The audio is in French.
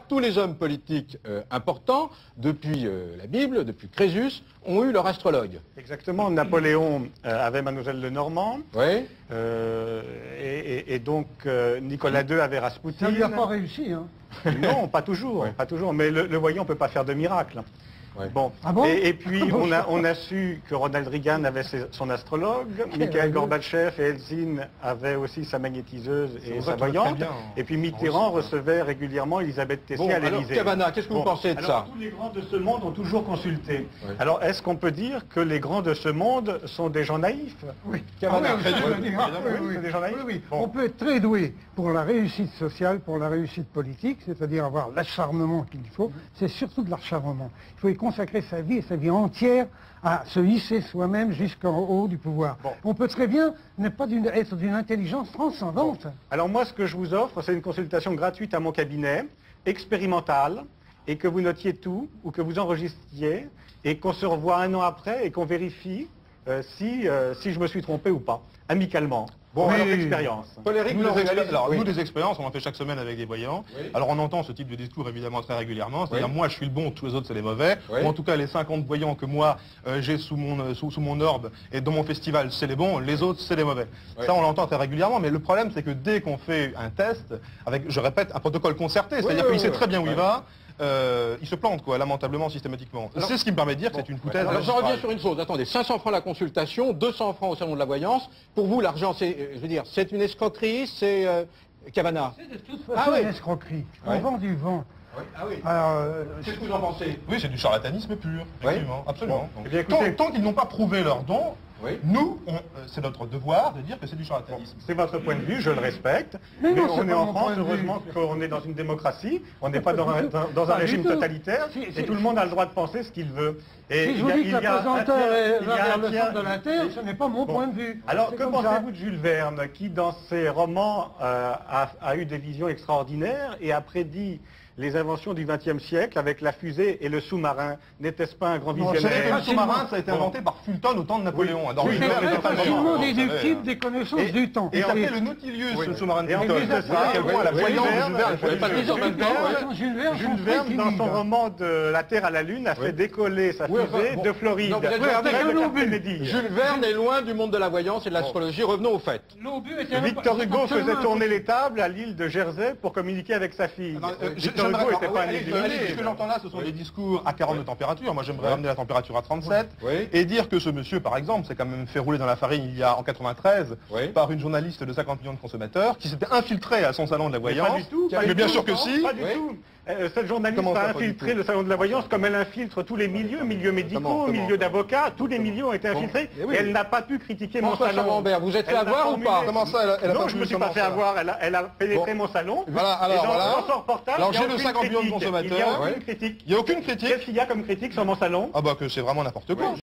Tous les hommes politiques importants, depuis la Bible, depuis Crésus, ont eu leur astrologue. Exactement. Napoléon avait Mademoiselle Lenormand. Oui. Et donc Nicolas II avait Raspoutine. Ça lui a pas réussi, hein. Non, pas toujours, Ouais. pas toujours. Mais le voyant ne peut pas faire de miracle. Ouais. Bon. Ah bon Et puis on a su que Ronald Reagan avait son astrologue, Mikhail Gorbatchev et Eltsine avaient aussi sa magnétiseuse et sa voyante. Et puis Mitterrand recevait régulièrement Elisabeth Tessier à alors, l'Élysée. Cavana, qu'est-ce que vous pensez de ça? Tous les grands de ce monde ont toujours consulté. Ouais. Alors est-ce qu'on peut dire que les grands de ce monde sont des gens naïfs? Oui. Cavana, Ah oui, très dur. C'est des gens naïfs. oui. Bon. On peut être très doué pour la réussite sociale, pour la réussite politique, c'est-à-dire avoir l'acharnement qu'il faut. C'est surtout de l'acharnement. Il faut y consacrer sa vie et sa vie entière à se hisser soi-même jusqu'en haut du pouvoir. Bon. On peut très bien être d'une intelligence transcendante. Alors moi, ce que je vous offre, c'est une consultation gratuite à mon cabinet, expérimentale, et que vous notiez tout, ou que vous enregistriez, et qu'on se revoit un an après, et qu'on vérifie si je me suis trompé ou pas, amicalement. Bon, alors oui. d'expérience. Paul-Éric, nous, des expériences, on en fait chaque semaine avec des voyants. Oui. Alors, on entend ce type de discours évidemment très régulièrement. C'est-à-dire, Oui. moi, je suis le bon, tous les autres, c'est les mauvais. Oui. Ou en tout cas, les 50 voyants que moi, j'ai sous mon orbe et dans mon festival, c'est les bons. Les autres, c'est les mauvais. Oui. Ça, on l'entend très régulièrement. Mais le problème, c'est que dès qu'on fait un test, avec, je répète, un protocole concerté, c'est-à-dire qu'il sait très bien où il va, il se plante, quoi, lamentablement, systématiquement. C'est ce qui me permet de dire que c'est une foutaise. Alors, j'en reviens sur une chose. Attendez, 500 francs la consultation, 200 francs au salon de la voyance. Pour vous, l'argent, c'est, je veux dire, c'est une escroquerie, c'est Cavana. C'est de toute façon une escroquerie. Ouais. On vend du vent. Oui. Ah oui. Alors, Qu'est-ce que vous en pensez? Oui, c'est du charlatanisme pur, effectivement, absolument. Bon. Eh bien, écoutez- Tant qu'ils n'ont pas prouvé leur don, Oui. nous, c'est notre devoir de dire que c'est du charlatanisme. C'est votre point de vue, je le respecte. Mais non, c'est on est pas en mon France, point de vue. heureusement qu'on est dans une démocratie, on n'est pas dans un Pas régime du tout. totalitaire, et tout le monde a le droit de penser ce qu'il veut. Et si je vous dis que la pesanteur va vers le centre de la Terre, ce n'est pas mon Bon. point de vue. Alors, C'est que comme ça. pensez-vous de Jules Verne, qui, dans ses romans, a eu des visions extraordinaires et a prédit les inventions du XXe siècle avec la fusée et le sous-marin? N'était-ce pas un grand Non, Vous savez que visionnaire le sous-marin, ça a été inventé par Fulton au temps de Napoléon. Alors, C'est Jules Verne était pas facilement mort, déductible des connaissances du temps. Et après le Nautilus, Oui. ce sous-marin de Et en Fulton. plus de ça, à quel point la Jules voyance de Verne, Jules Verne, il fallait pas le dire en même temps. Jules Verne, Jules Verne, dans son roman de La Terre à la Lune, a fait décoller sa Oui, fusée enfin, bon. de Floride. Non, vous êtes avec avec le un Cap obus. Kennedy. Jules Verne est loin du monde de la voyance et de l'astrologie. Revenons au fait. L'obus était Victor Hugo faisait absolument tourner les tables à l'île de Jersey pour communiquer avec sa fille. Victor Hugo n'était pas un illuminé. Ce que j'entends là, ce sont des discours à 40 de température. Moi, j'aimerais ramener la température à 37. Oui. Et dire que ce monsieur, par exemple, s'est quand même fait rouler dans la farine en 93 Oui. par une journaliste de 50 millions de consommateurs qui s'était infiltrée à son salon de la Pas voyance. du tout. Mais bien sûr que si. Pas du Oui. tout. Cette journaliste Comment ça, a pas du infiltré tout le salon de la voyance comme elle infiltre tous les milieux médicaux, Comment milieux d'avocats, tous les milieux ont été infiltrés. Eh oui. Et elle n'a pas pu critiquer mon François salon. Camembert, vous êtes fait Elle avoir n'a ou formulé- pas? Comment ça, elle a Non, pas je pu me suis pas comment fait ça avoir. Elle a pénétré mon salon. Voilà, alors, et voilà. dans son reportage, Alors, il y a j'ai le aucune 50 millions de critique. consommateurs. Il y a Ouais. aucune critique. Il n'y a aucune critique. Qu'est-ce qu'il y a comme critique sur mon salon? Ah bah que c'est vraiment n'importe quoi.